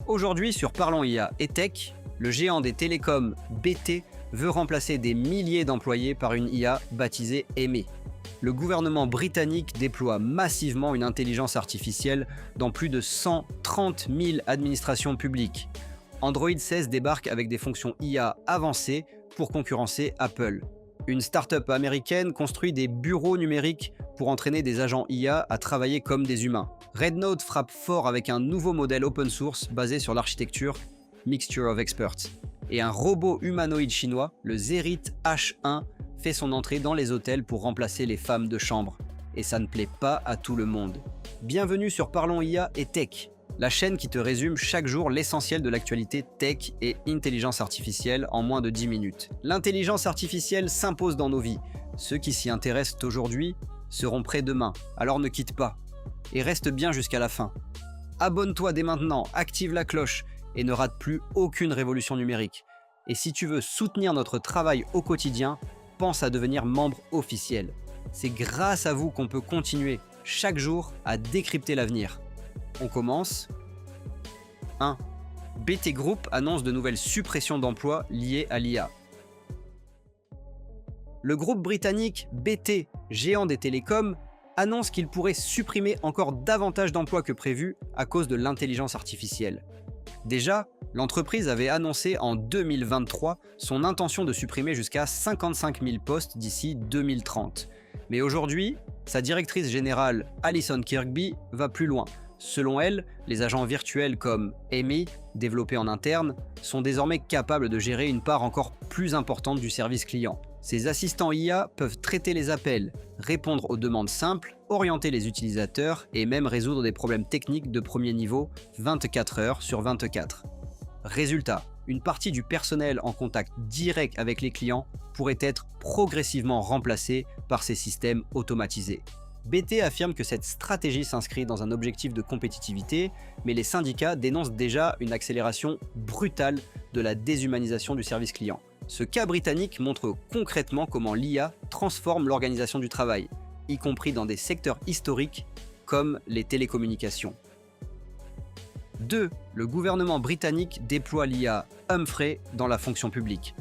Aujourd'hui sur Parlons IA et Tech, le géant des télécoms BT veut remplacer des milliers d'employés par une IA baptisée Amy. Le gouvernement britannique déploie massivement une intelligence artificielle dans plus de 130 000 administrations publiques. Android 16 débarque avec des fonctions IA avancées pour concurrencer Apple. Une start-up américaine construit des bureaux numériques pour entraîner des agents IA à travailler comme des humains. Rednote frappe fort avec un nouveau modèle open source basé sur l'architecture Mixture of Experts. Et un robot humanoïde chinois, le Zerit H1, fait son entrée dans les hôtels pour remplacer les femmes de chambre. Et ça ne plaît pas à tout le monde. Bienvenue sur Parlons IA et Tech, la chaîne qui te résume chaque jour l'essentiel de l'actualité tech et intelligence artificielle en moins de 10 minutes. L'intelligence artificielle s'impose dans nos vies. Ceux qui s'y intéressent aujourd'hui seront prêts demain, alors ne quitte pas. Et reste bien jusqu'à la fin. Abonne-toi dès maintenant, active la cloche et ne rate plus aucune révolution numérique. Et si tu veux soutenir notre travail au quotidien, pense à devenir membre officiel. C'est grâce à vous qu'on peut continuer chaque jour à décrypter l'avenir. On commence. 1. BT Group annonce de nouvelles suppressions d'emplois liées à l'IA. Le groupe britannique BT, géant des télécoms, annonce qu'il pourrait supprimer encore davantage d'emplois que prévu à cause de l'intelligence artificielle. Déjà, l'entreprise avait annoncé en 2023 son intention de supprimer jusqu'à 55 000 postes d'ici 2030. Mais aujourd'hui, sa directrice générale, Alison Kirkby, va plus loin. Selon elle, les agents virtuels comme Amy, développés en interne, sont désormais capables de gérer une part encore plus importante du service client. Ces assistants IA peuvent traiter les appels, répondre aux demandes simples, orienter les utilisateurs et même résoudre des problèmes techniques de premier niveau 24 heures sur 24. Résultat, une partie du personnel en contact direct avec les clients pourrait être progressivement remplacée par ces systèmes automatisés. BT affirme que cette stratégie s'inscrit dans un objectif de compétitivité, mais les syndicats dénoncent déjà une accélération brutale de la déshumanisation du service client. Ce cas britannique montre concrètement comment l'IA transforme l'organisation du travail, y compris dans des secteurs historiques comme les télécommunications. 2. Le gouvernement britannique déploie l'IA Humphrey dans la fonction publique.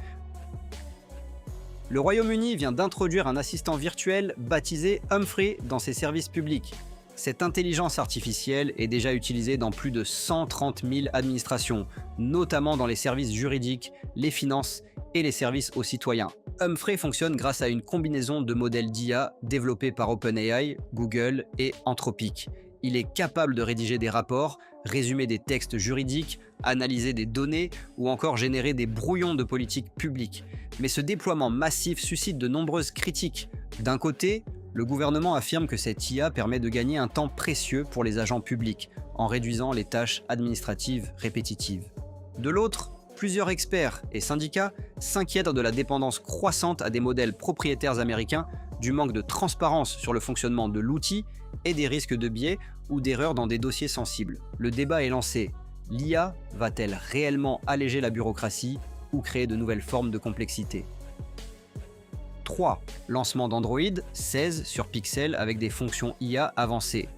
Le Royaume-Uni vient d'introduire un assistant virtuel baptisé Humphrey dans ses services publics. Cette intelligence artificielle est déjà utilisée dans plus de 130 000 administrations, notamment dans les services juridiques, les finances et les services aux citoyens. Humphrey fonctionne grâce à une combinaison de modèles d'IA développés par OpenAI, Google et Anthropic. Il est capable de rédiger des rapports, résumer des textes juridiques, analyser des données ou encore générer des brouillons de politique publique. Mais ce déploiement massif suscite de nombreuses critiques. D'un côté, le gouvernement affirme que cette IA permet de gagner un temps précieux pour les agents publics, en réduisant les tâches administratives répétitives. De l'autre, plusieurs experts et syndicats s'inquiètent de la dépendance croissante à des modèles propriétaires américains, du manque de transparence sur le fonctionnement de l'outil et des risques de biais ou d'erreurs dans des dossiers sensibles. Le débat est lancé. L'IA va-t-elle réellement alléger la bureaucratie ou créer de nouvelles formes de complexité? 3. Lancement d'Android 16 sur Pixel avec des fonctions IA avancées.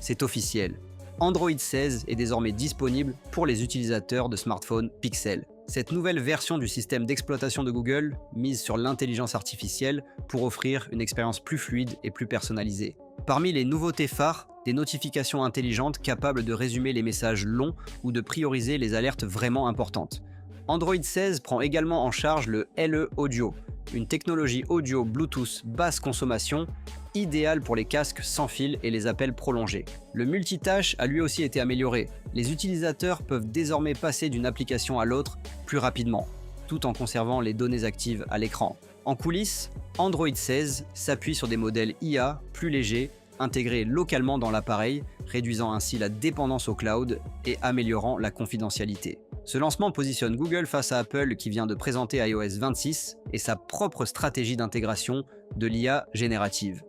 C'est officiel. Android 16 est désormais disponible pour les utilisateurs de smartphones Pixel. Cette nouvelle version du système d'exploitation de Google mise sur l'intelligence artificielle pour offrir une expérience plus fluide et plus personnalisée. Parmi les nouveautés phares, des notifications intelligentes capables de résumer les messages longs ou de prioriser les alertes vraiment importantes. Android 16 prend également en charge le LE Audio, une technologie audio Bluetooth basse consommation, idéale pour les casques sans fil et les appels prolongés. Le multitâche a lui aussi été amélioré. Les utilisateurs peuvent désormais passer d'une application à l'autre plus rapidement, tout en conservant les données actives à l'écran. En coulisses, Android 16 s'appuie sur des modèles IA plus légers, intégrés localement dans l'appareil, réduisant ainsi la dépendance au cloud et améliorant la confidentialité. Ce lancement positionne Google face à Apple qui vient de présenter iOS 26 et sa propre stratégie d'intégration de l'IA générative.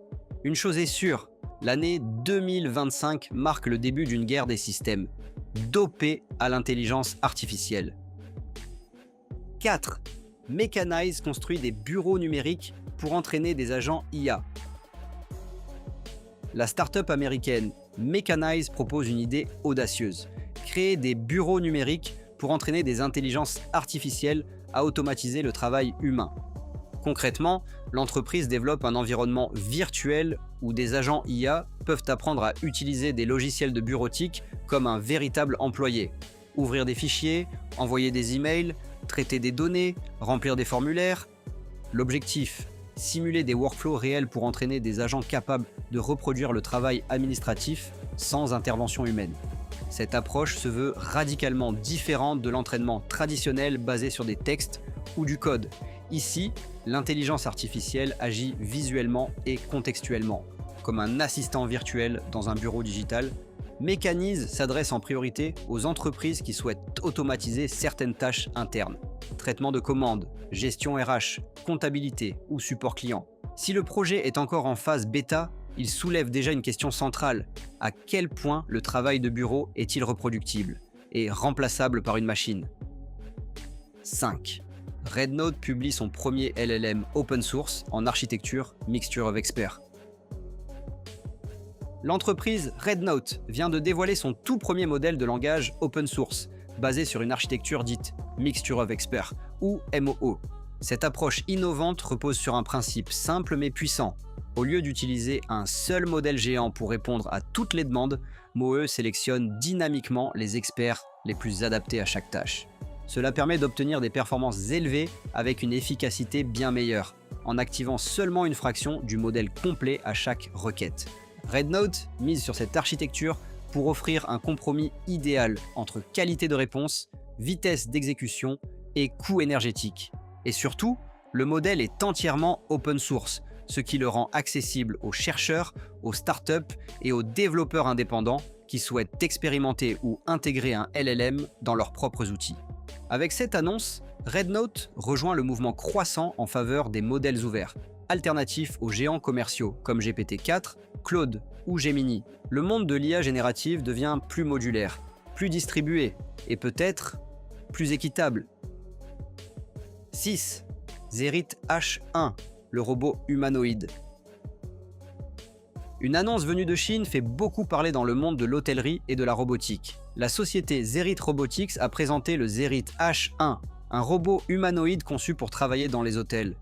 Une chose est sûre, l'année 2025 marque le début d'une guerre des systèmes, dopée à l'intelligence artificielle. 4. Mechanize construit des bureaux numériques pour entraîner des agents IA. La start-up américaine Mechanize propose une idée audacieuse. créer des bureaux numériques pour entraîner des intelligences artificielles à automatiser le travail humain. Concrètement, l'entreprise développe un environnement virtuel où des agents IA peuvent apprendre à utiliser des logiciels de bureautique comme un véritable employé. Ouvrir des fichiers, envoyer des emails, traiter des données, remplir des formulaires. L'objectif, simuler des workflows réels pour entraîner des agents capables de reproduire le travail administratif sans intervention humaine. Cette approche se veut radicalement différente de l'entraînement traditionnel basé sur des textes ou du code. Ici, l'intelligence artificielle agit visuellement et contextuellement, comme un assistant virtuel dans un bureau digital. Mécanise s'adresse en priorité aux entreprises qui souhaitent automatiser certaines tâches internes. Traitement de commandes, gestion RH, comptabilité ou support client. Si le projet est encore en phase bêta, il soulève déjà une question centrale. À quel point le travail de bureau est-il reproductible et remplaçable par une machine? 5. Rednote publie son premier LLM open source en architecture Mixture of Experts. L'entreprise Rednote vient de dévoiler son tout premier modèle de langage open source, basé sur une architecture dite Mixture of Experts, ou MOO. Cette approche innovante repose sur un principe simple mais puissant. Au lieu d'utiliser un seul modèle géant pour répondre à toutes les demandes, MOE sélectionne dynamiquement les experts les plus adaptés à chaque tâche. Cela permet d'obtenir des performances élevées avec une efficacité bien meilleure, en activant seulement une fraction du modèle complet à chaque requête. Rednote mise sur cette architecture pour offrir un compromis idéal entre qualité de réponse, vitesse d'exécution et coût énergétique. Et surtout, le modèle est entièrement open source, ce qui le rend accessible aux chercheurs, aux startups et aux développeurs indépendants qui souhaitent expérimenter ou intégrer un LLM dans leurs propres outils. Avec cette annonce, Rednote rejoint le mouvement croissant en faveur des modèles ouverts, alternatifs aux géants commerciaux comme GPT-4, Claude ou Gemini. Le monde de l'IA générative devient plus modulaire, plus distribué et peut-être plus équitable. 6. Zérit H1, le robot humanoïde. Une annonce venue de Chine fait beaucoup parler dans le monde de l'hôtellerie et de la robotique. La société Zérit Robotics a présenté le Zérit H1, un robot humanoïde conçu pour travailler dans les hôtels,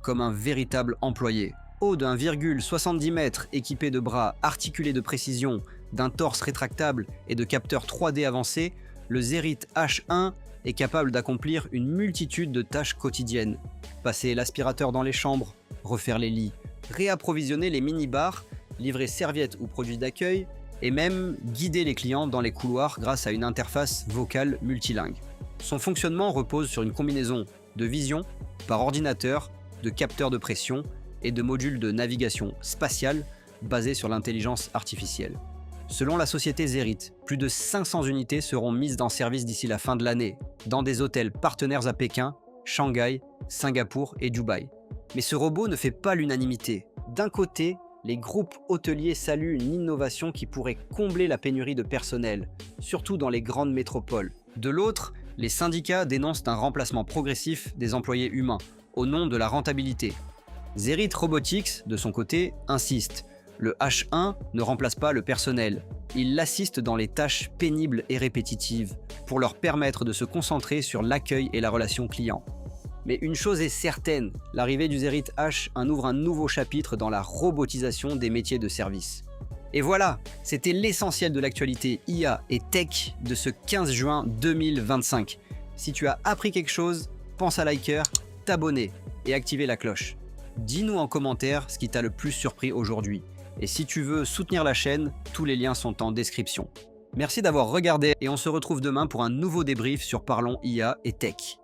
comme un véritable employé. Haut d'1,70 m, équipé de bras articulés de précision, d'un torse rétractable et de capteurs 3D avancés, le Zérit H1 est capable d'accomplir une multitude de tâches quotidiennes. Passer l'aspirateur dans les chambres, refaire les lits, réapprovisionner les mini-bars, livrer serviettes ou produits d'accueil, et même guider les clients dans les couloirs grâce à une interface vocale multilingue. Son fonctionnement repose sur une combinaison de vision par ordinateur, de capteurs de pression et de modules de navigation spatiale basés sur l'intelligence artificielle. Selon la société Zérit, plus de 500 unités seront mises en service d'ici la fin de l'année, dans des hôtels partenaires à Pékin, Shanghai, Singapour et Dubaï. Mais ce robot ne fait pas l'unanimité. D'un côté, les groupes hôteliers saluent une innovation qui pourrait combler la pénurie de personnel, surtout dans les grandes métropoles. De l'autre, les syndicats dénoncent un remplacement progressif des employés humains, au nom de la rentabilité. Zérit Robotics, de son côté, insiste. Le H1 ne remplace pas le personnel. Il l'assiste dans les tâches pénibles et répétitives, pour leur permettre de se concentrer sur l'accueil et la relation client. Mais une chose est certaine, l'arrivée du Zérit H1 ouvre un nouveau chapitre dans la robotisation des métiers de service. Et voilà, c'était l'essentiel de l'actualité IA et tech de ce 15 juin 2025. Si tu as appris quelque chose, pense à liker, t'abonner et activer la cloche. Dis-nous en commentaire ce qui t'a le plus surpris aujourd'hui. Et si tu veux soutenir la chaîne, tous les liens sont en description. Merci d'avoir regardé et on se retrouve demain pour un nouveau débrief sur Parlons IA et Tech.